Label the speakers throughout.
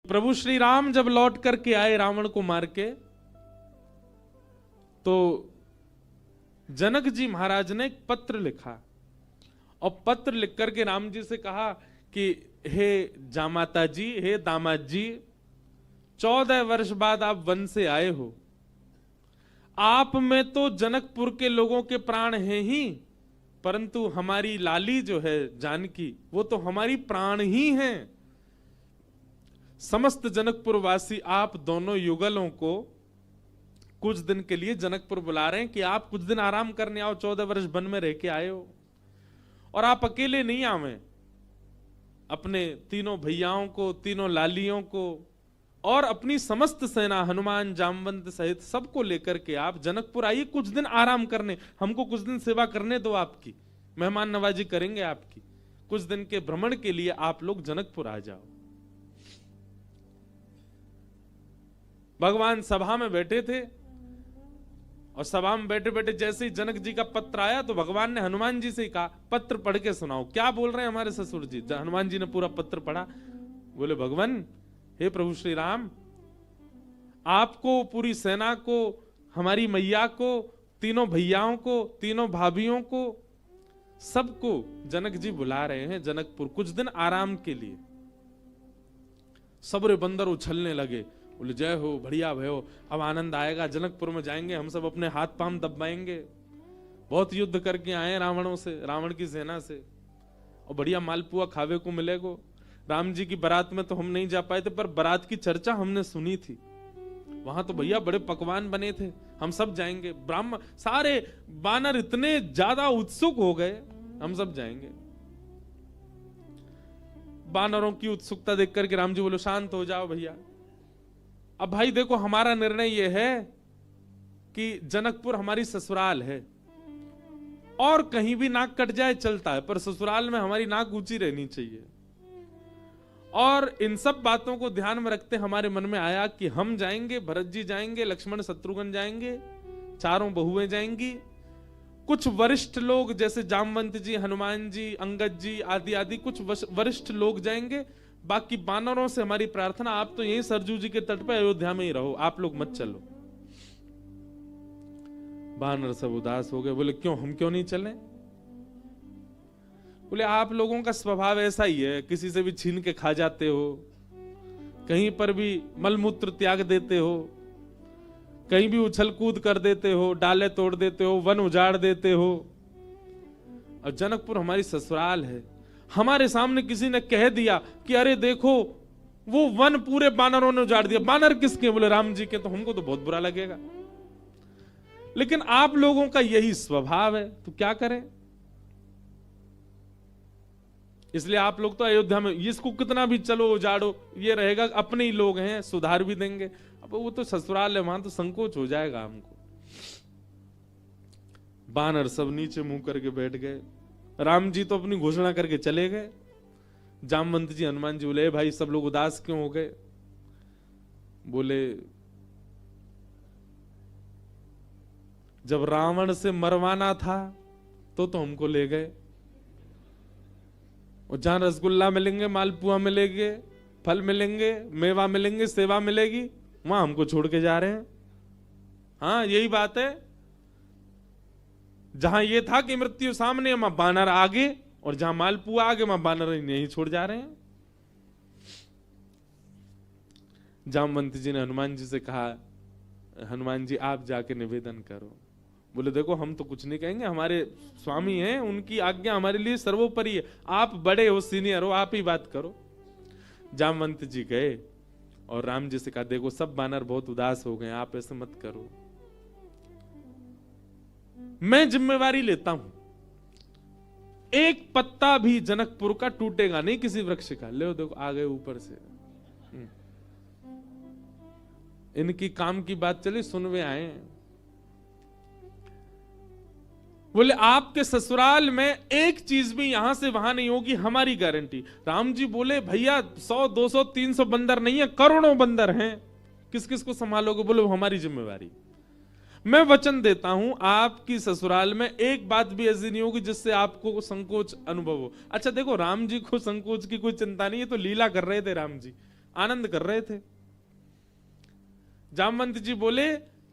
Speaker 1: प्रभु श्री राम जब लौट करके आए रावण को मार के, तो जनक जी महाराज ने एक पत्र लिखा और पत्र लिख करके राम जी से कहा कि हे जामाता जी, हे दामाद जी, 14 वर्ष बाद आप वन से आए हो। आप में तो जनकपुर के लोगों के प्राण हैं ही, परंतु हमारी लाली जो है जानकी, वो तो हमारी प्राण ही हैं। समस्त जनकपुर वासी आप दोनों युगलों को कुछ दिन के लिए जनकपुर बुला रहे हैं कि आप कुछ दिन आराम करने आओ। 14 वर्ष वन में रह के आए हो, और आप अकेले नहीं आवे, अपने तीनों भैयाओं को, तीनों लालियों को और अपनी समस्त सेना हनुमान जामवंत सहित सबको लेकर के आप जनकपुर आइए। कुछ दिन आराम करने, हमको कुछ दिन सेवा करने दो, आपकी मेहमान नवाजी करेंगे आपकी। कुछ दिन के भ्रमण के लिए आप लोग जनकपुर आ जाओ। भगवान सभा में बैठे थे और सभा में बैठे बैठे जैसे ही जनक जी का पत्र आया तो भगवान ने हनुमान जी से कहा, पत्र पढ़ के सुनाओ, क्या बोल रहे हैं हमारे ससुर जी। हनुमान जी ने पूरा पत्र पढ़ा। बोले, भगवान, हे प्रभु श्री राम, आपको, पूरी सेना को, हमारी मैया को, तीनों भैयाओं को, तीनों भाभियों को, सबको जनक जी बुला रहे हैं जनकपुर कुछ दिन आराम के लिए। सबरे बंदर उछलने लगे। बोले, जय हो, बढ़िया भयो, अब आनंद आएगा, जनकपुर में जाएंगे, हम सब अपने हाथ पांव दबाएंगे। बहुत युद्ध करके आए रावणों से, रावण की सेना से, और बढ़िया मालपुआ खावे को मिलेगा। राम जी की बारात में तो हम नहीं जा पाए थे, पर बारात की चर्चा हमने सुनी थी। वहां तो भैया बड़े पकवान बने थे, हम सब जाएंगे। ब्राह्मण सारे बानर इतने ज्यादा उत्सुक हो गए, हम सब जाएंगे। बानरों की उत्सुकता देख करके राम जी बोलो, शांत हो जाओ भैया। अब भाई देखो, हमारा निर्णय यह है कि जनकपुर हमारी ससुराल है, और कहीं भी नाक कट जाए चलता है, पर ससुराल में हमारी नाक ऊंची रहनी चाहिए। और इन सब बातों को ध्यान में रखते हमारे मन में आया कि हम जाएंगे, भरत जी जाएंगे, लक्ष्मण शत्रुघ्न जाएंगे, चारों बहुएं जाएंगी, कुछ वरिष्ठ लोग जैसे जामवंत जी, हनुमान जी, अंगद जी आदि आदि कुछ वरिष्ठ लोग जाएंगे। बाकी बानरों से हमारी प्रार्थना, आप तो यहीं सरजू जी के तट पे अयोध्या में ही रहो, आप लोग मत चलो। बानर सब उदास हो गए। बोले, क्यों, हम क्यों नहीं चलें? बोले, आप लोगों का स्वभाव ऐसा ही है, किसी से भी छीन के खा जाते हो, कहीं पर भी मलमूत्र त्याग देते हो, कहीं भी उछल कूद कर देते हो, डाले तोड़ देते हो, वन उजाड़ देते हो। और जनकपुर हमारी ससुराल है। हमारे सामने किसी ने कह दिया कि अरे देखो, वो वन पूरे बानरों ने उजाड़ दिया। बानर किसके? बोले, राम जी के। तो हमको तो बहुत बुरा लगेगा, लेकिन आप लोगों का यही स्वभाव है, तो क्या करें? इसलिए आप लोग तो अयोध्या में, इसको कितना भी चलो उजाड़ो, ये रहेगा, अपने ही लोग हैं, सुधार भी देंगे। अब वो तो ससुराल है, वहां तो संकोच हो जाएगा हमको। बानर सब नीचे मुंह करके बैठ गए। राम जी तो अपनी घोषणा करके चले गए। जामवंत जी, हनुमान जी बोले, भाई सब लोग उदास क्यों हो गए? बोले, जब रावण से मरवाना था तो हमको ले गए, और जहां रसगुल्ला मिलेंगे, मालपुआ मिलेंगे, फल मिलेंगे, मेवा मिलेंगे, सेवा मिलेगी, वहां हमको छोड़ के जा रहे हैं। हाँ, यही बात है। जहां ये था कि मृत्यु सामने, वहां बानर आगे, और जहां मालपुआ आगे, वहां बानर नहीं छोड़ जा रहे हैं। जामवंत जी ने हनुमान जी से कहा, हनुमान जी आप जाके निवेदन करो। बोले, देखो हम तो कुछ नहीं कहेंगे, हमारे स्वामी हैं, उनकी आज्ञा हमारे लिए सर्वोपरि है। आप बड़े हो, सीनियर हो, आप ही बात करो। जामवंत जी गए और राम जी से कहा, देखो सब बानर बहुत उदास हो गए, आप ऐसे मत करो, मैं जिम्मेवारी लेता हूं, एक पत्ता भी जनकपुर का टूटेगा नहीं, किसी वृक्ष का। ले देखो, आ गए ऊपर से। इनकी काम की बात चली, सुनवे आए। बोले, आपके ससुराल में एक चीज भी यहां से वहां नहीं होगी, हमारी गारंटी। राम जी बोले, भैया 100 200 300 बंदर नहीं है, करोड़ों बंदर हैं, किस किस को संभालोगे? बोले, वो हमारी जिम्मेवारी। मैं वचन देता हूं, आपकी ससुराल में एक बात भी ऐसी नहीं होगी जिससे आपको संकोच अनुभव हो। अच्छा देखो, राम जी को संकोच की कोई चिंता नहीं है, तो लीला कर रहे थे राम जी। आनंद कर रहे थे। जामवंत जी बोले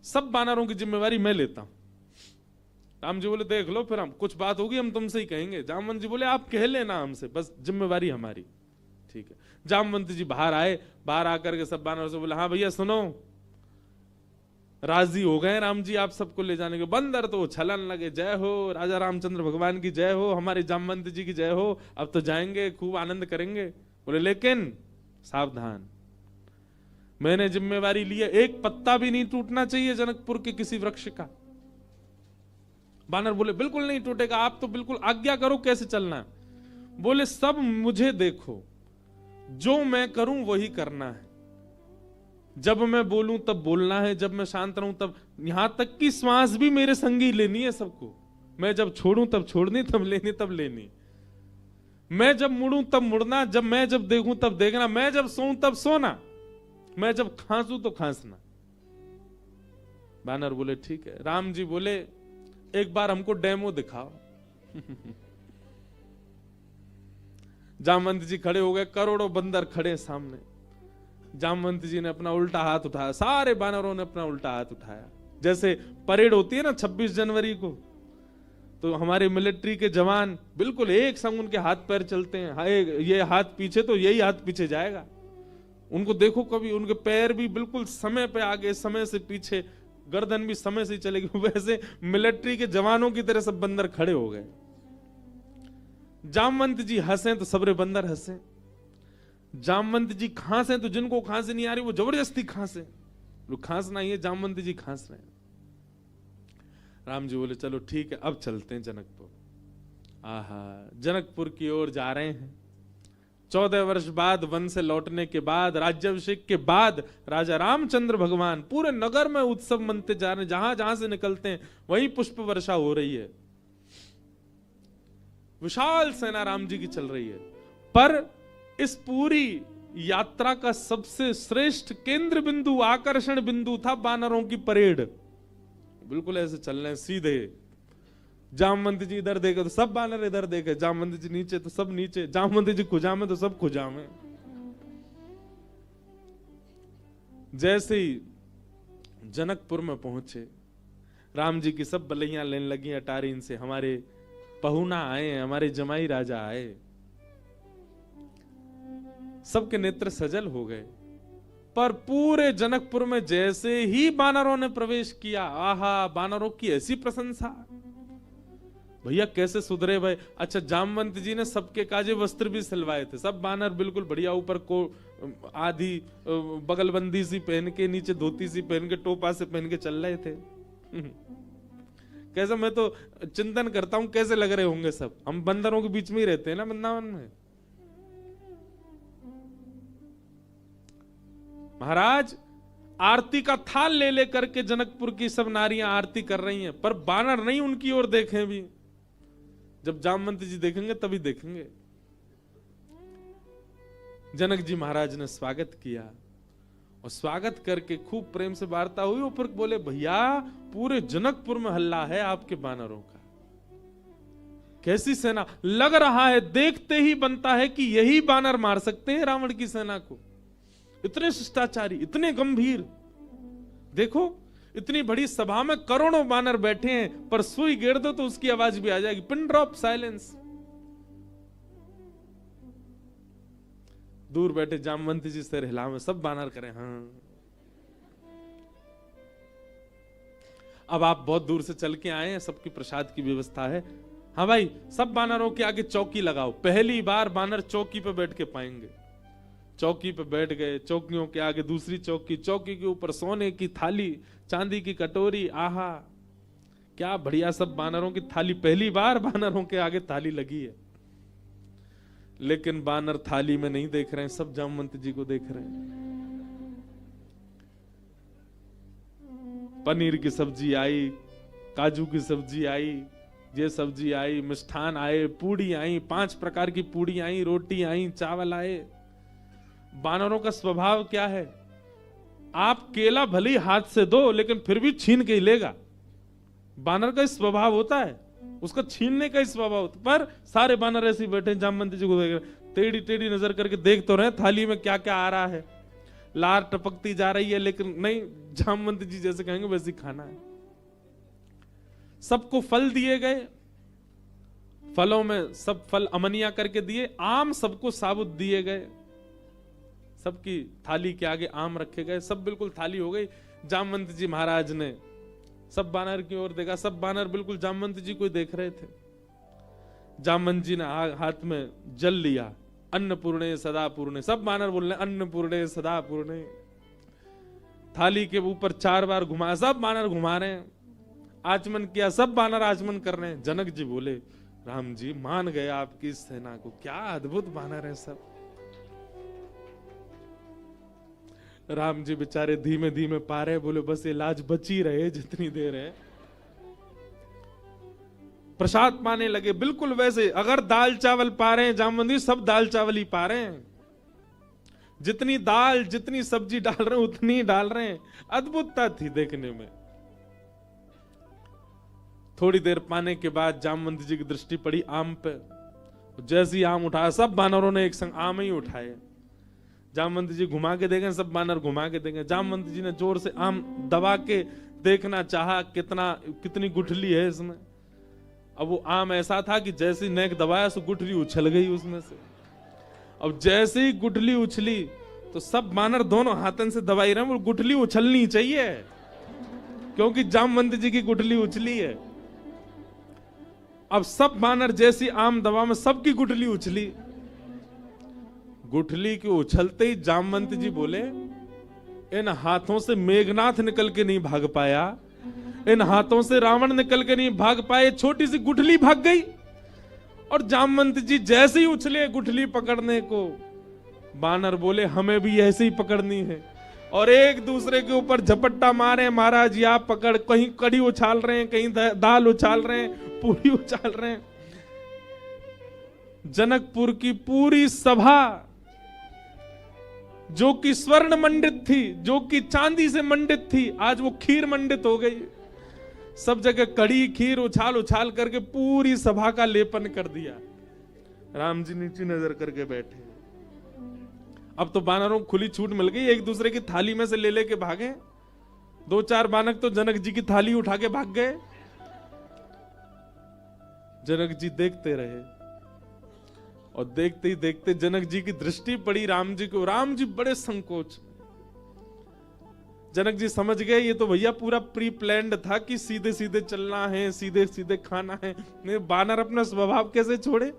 Speaker 1: सब बानरों की जिम्मेवारी मैं लेता हूं। राम जी बोले देख लो, फिर हम कुछ बात होगी हम तुमसे ही कहेंगे। जामवंत जी बोले आप कह लेना हमसे, बस जिम्मेवारी हमारी। ठीक है। जामवंत जी बाहर आए, बाहर आकर के सब बानरों से बोले हाँ भैया सुनो, राजी हो गए राम जी आप सबको ले जाने के। बंदर तो छलन लगे, जय हो राजा रामचंद्र भगवान की जय हो, हमारे जामवंत जी की जय हो, अब तो जाएंगे खूब आनंद करेंगे। बोले लेकिन सावधान, मैंने जिम्मेवारी ली है, एक पत्ता भी नहीं टूटना चाहिए जनकपुर के किसी वृक्ष का। बानर बोले बिल्कुल नहीं टूटेगा, आप तो बिल्कुल आज्ञा करो कैसे चलना है। बोले सब मुझे देखो, जो मैं करूं वही करना है, जब मैं बोलूं तब बोलना है, जब मैं शांत रहूं तब, यहां तक कि श्वास भी मेरे संगी लेनी है सबको। मैं जब छोड़ूं तब छोड़नी, तब लेनी तब लेनी, मैं जब मुड़ूं तब मुड़ना, मैं जब देखूं तब देखना, मैं जब सोऊं तब सोना, मैं जब खांसूं तो खांसना। बानर बोले ठीक है। राम जी बोले एक बार हमको डेमो दिखाओ। जामवंत जी खड़े हो गए, करोड़ों बंदर खड़े सामने। जामवंत जी ने अपना उल्टा हाथ उठाया, सारे बानरों ने अपना उल्टा हाथ उठाया। जैसे परेड होती है ना 26 जनवरी को, तो हमारे मिलिट्री के जवान बिल्कुल एक संग उनके हाथ पैर चलते हैं, ये हाथ पीछे तो यही हाथ पीछे जाएगा। उनको देखो कभी, उनके पैर भी बिल्कुल समय पे आगे, समय से पीछे, गर्दन भी समय से चलेगी। वैसे मिलिट्री के जवानों की तरह सब बंदर खड़े हो गए। जामवंत जी हंसे तो सबरे बंदर हंसे। जामवंत जी खांसे तो जिनको खांसी नहीं आ रही वो जबरदस्ती खांसे। खांसना ही है, जामवंत जी खांस रहे हैं। राम जी बोले चलो ठीक है, अब चलते हैं जनकपुर। आहा, जनकपुर की ओर जा रहे हैं। 14 वर्ष बाद वन से लौटने के बाद, राज्याभिषेक के बाद, राजा रामचंद्र भगवान पूरे नगर में उत्सव मनते जा रहे हैं। जहां जहां से निकलते हैं वहीं पुष्प वर्षा हो रही है, विशाल सेना राम जी की चल रही है। पर इस पूरी यात्रा का सबसे श्रेष्ठ केंद्र बिंदु, आकर्षण बिंदु था बानरों की परेड। बिल्कुल ऐसे चल रहे हैं सीधे। जामवंत जी इधर देखे तो सब बानर इधर देखे, जामवंत जी नीचे तो सब नीचे, जामवंत जी खुजा में तो सब खुजा में। जैसे ही जनकपुर में पहुंचे, राम जी की सब बलैयां लेने लगी अटारी इनसे, हमारे पहुना आए, हमारे जमाई राजा आए। सबके नेत्र सजल हो गए। पर पूरे जनकपुर में जैसे ही बानरों ने प्रवेश किया, आहा, बानरों की ऐसी प्रशंसा, भैया कैसे सुधरे भाई। अच्छा, जामवंत जी ने सबके काजे वस्त्र भी सिलवाए थे। सब बानर बिल्कुल बढ़िया, ऊपर को आधी बगलबंदी सी पहन के, नीचे धोती सी पहन के, टोपा से पहन के चल रहे थे। कैसा, मैं तो चिंतन करता हूं कैसे लग रहे होंगे सब। हम बंदरों के बीच में ही रहते हैं ना वृंदावन में। महाराज आरती का थाल ले लेकर के जनकपुर की सब नारियां आरती कर रही हैं, पर बानर नहीं उनकी ओर देखें भी। जब जामवंत जी देखेंगे तभी देखेंगे। जनक जी महाराज ने स्वागत किया, और स्वागत करके खूब प्रेम से वार्ता हुई। और फिर बोले भैया पूरे जनकपुर में हल्ला है आपके बानरों का, कैसी सेना, लग रहा है देखते ही बनता है कि यही बानर मार सकते हैं रावण की सेना को। इतने शिष्टाचारी, इतने गंभीर। देखो इतनी बड़ी सभा में करोड़ों बानर बैठे हैं, पर सुई गिर दो तो उसकी आवाज भी आ जाएगी। Pin drop silence. दूर बैठे जामवंत जी सिर हिलावे, सब बानर करें हाँ। अब आप बहुत दूर से चल के आए हैं, सबकी प्रसाद की व्यवस्था है। हाँ भाई, सब बानरों के आगे चौकी लगाओ। पहली बार बानर चौकी पे बैठ के पाएंगे। चौकी पे बैठ गए, चौकियों के आगे दूसरी चौकी, चौकी के ऊपर सोने की थाली, चांदी की कटोरी। आहा, क्या बढ़िया, सब बानरों की थाली। पहली बार बानरों के आगे थाली लगी है। लेकिन बानर थाली में नहीं देख रहे हैं, सब जामवंत जी को देख रहे हैं। पनीर की सब्जी आई, काजू की सब्जी आई, ये सब्जी आई, मिष्ठान आए, पूड़ी आई, 5 प्रकार की पूड़ी आई, रोटी आई, चावल आए। बानरों का स्वभाव क्या है, आप केला भले ही हाथ से दो लेकिन फिर भी छीन के ही लेगा। बानर का स्वभाव होता है, उसका छीनने का ही स्वभाव होता है। पर सारे बानर ऐसे बैठे जामवंत जी को देख रहे, टेढ़ी टेढ़ी नजर करके देख तो रहे थाली में क्या क्या आ रहा है। लार टपकती जा रही है, लेकिन नहीं, जामवंत जी जैसे कहेंगे वैसे ही खाना है। सबको फल दिए गए, फलों में सब फल अमनिया करके दिए, आम सबको साबुत दिए गए, सबकी थाली के आगे आम रखे गए, सब बिल्कुल थाली हो गई। जामवंत जी महाराज ने सब बानर की ओर देखा, सब बानर बिल्कुल जामवंत जी को देख रहे थे। जामवंत जी ने हाथ में जल लिया, अन्नपूर्णे सदा पूर्णे, सब बानर बोल रहे अन्नपूर्णे सदा पूर्णे। थाली के ऊपर 4 बार घुमाया, सब बानर घुमा रहे हैं। आचमन किया, सब बानर आचमन कर रहे हैं। जनक जी बोले, राम जी मान गए आपकी सेना को, क्या अद्भुत बानर है सब। राम जी बेचारे धीमे धीमे पा रहे, बोले बस ये लाज बची रहे जितनी देर है। प्रसाद पाने लगे, बिल्कुल वैसे अगर दाल चावल पा रहे हैं जामवंत जी, सब दाल चावल ही पा रहे हैं, जितनी दाल जितनी सब्जी डाल रहे हैं उतनी डाल रहे हैं। अद्भुतता थी देखने में। थोड़ी देर पाने के बाद जामवंत जी की दृष्टि पड़ी आम पे, जैसे ही आम उठाया, सब बानरों ने एक संग आम ही उठाए। जामवंत जी घुमा के देखें, सब बानर घुमा के देखें। जामवंत जी ने जोर से आम दबा के देखना चाहा कितनी गुठली है इसमें। अब वो आम ऐसा था कि जैसे नेक दबाया सो गुठली उछल गई उसमें से। अब जैसे ही गुठली उछली तो सब बानर दोनों हाथन से दबाई रहे, वो गुठली उछलनी चाहिए क्योंकि जामवंत जी की गुठली उछली है। अब सब बानर जैसी आम दबा में सबकी गुठली उछली। गुठली के उछलते ही जामवंत जी बोले, इन हाथों से मेघनाथ निकल के नहीं भाग पाया, इन हाथों से रावण निकल के नहीं भाग पाए, छोटी सी गुठली भाग गई। और जामवंत जी जैसे ही उछले गुठली पकड़ने को, बानर बोले हमें भी ऐसे ही पकड़नी है, और एक दूसरे के ऊपर झपट्टा मारे। महाराज या पकड़, कहीं कड़ी उछाल रहे हैं, कहीं दाल उछाल रहे हैं, पूरी उछाल रहे हैं। जनकपुर की पूरी सभा जो कि स्वर्ण मंडित थी, जो कि चांदी से मंडित थी, आज वो खीर मंडित हो गई। सब जगह कड़ी खीर उछाल उछाल करके पूरी सभा का लेपन कर दिया। राम जी नीचे नजर करके बैठे। अब तो बानरों को खुली छूट मिल गई, एक दूसरे की थाली में से ले लेके भागे। 2-4 बानर तो जनक जी की थाली उठा के भाग गए। जनक जी देखते रहे, और देखते ही देखते जनक जी की दृष्टि पड़ी राम जी को। राम जी बड़े संकोच। जनक जी समझ गए ये तो भैया पूरा प्री प्लान्ड था कि सीधे सीधे चलना है, सीधे सीधे खाना है। नहीं, बानर अपना स्वभाव कैसे छोड़े।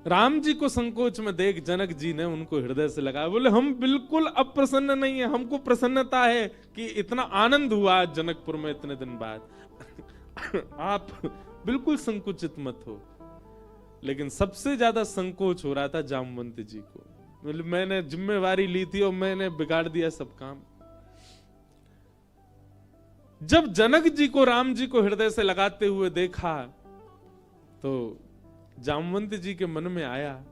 Speaker 1: राम जी को संकोच में देख जनक जी ने उनको हृदय से लगाया, बोले हम बिल्कुल अप्रसन्न नहीं है, हमको प्रसन्नता है कि इतना आनंद हुआ जनकपुर में इतने दिन बाद। आप बिल्कुल संकुचित मत हो। लेकिन सबसे ज्यादा संकोच हो रहा था जामवंत जी को। मैंने जिम्मेवारी ली थी और मैंने बिगाड़ दिया सब काम। जब जनक जी को राम जी को हृदय से लगाते हुए देखा तो जामवंत जी के मन में आया,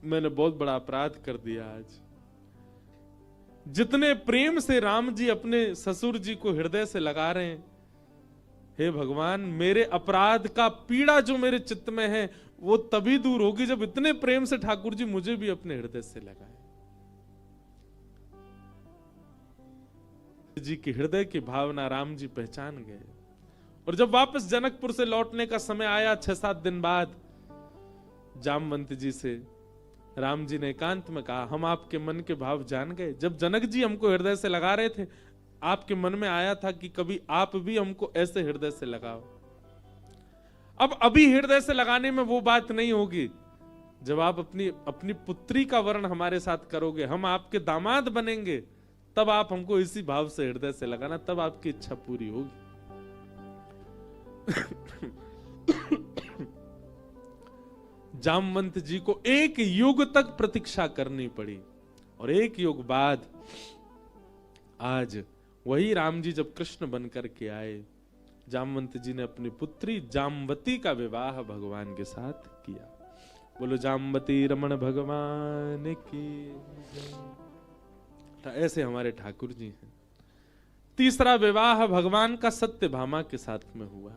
Speaker 1: मैंने बहुत बड़ा अपराध कर दिया। आज जितने प्रेम से राम जी अपने ससुर जी को हृदय से लगा रहे हैं, हे भगवान, मेरे अपराध का पीड़ा जो मेरे चित्त में है वो तभी दूर होगी जब इतने प्रेम से ठाकुर जी मुझे भी अपने हृदय से लगाए। जी की हृदय की भावना राम जी पहचान गए। और जब वापस जनकपुर से लौटने का समय आया 6-7 दिन बाद, जामवंत जी से राम जी ने एकांत में कहा, हम आपके मन के भाव जान गए। जब जनक जी हमको हृदय से लगा रहे थे, आपके मन में आया था कि कभी आप भी हमको ऐसे हृदय से लगाओ। अब अभी हृदय से लगाने में वो बात नहीं होगी। जब आप अपनी पुत्री का वर्ण हमारे साथ करोगे, हम आपके दामाद बनेंगे, तब आप हमको इसी भाव से हृदय से लगाना, तब आपकी इच्छा पूरी होगी। जामवंत जी को 1 युग तक प्रतीक्षा करनी पड़ी, और 1 युग बाद आज वही राम जी जब कृष्ण बनकर के आए, जामवंत जी ने अपनी पुत्री जामवती का विवाह भगवान के साथ किया। बोलो जामवती रमण भगवान की। ऐसे हमारे ठाकुर जी हैं। तीसरा विवाह भगवान का सत्यभामा के साथ में हुआ।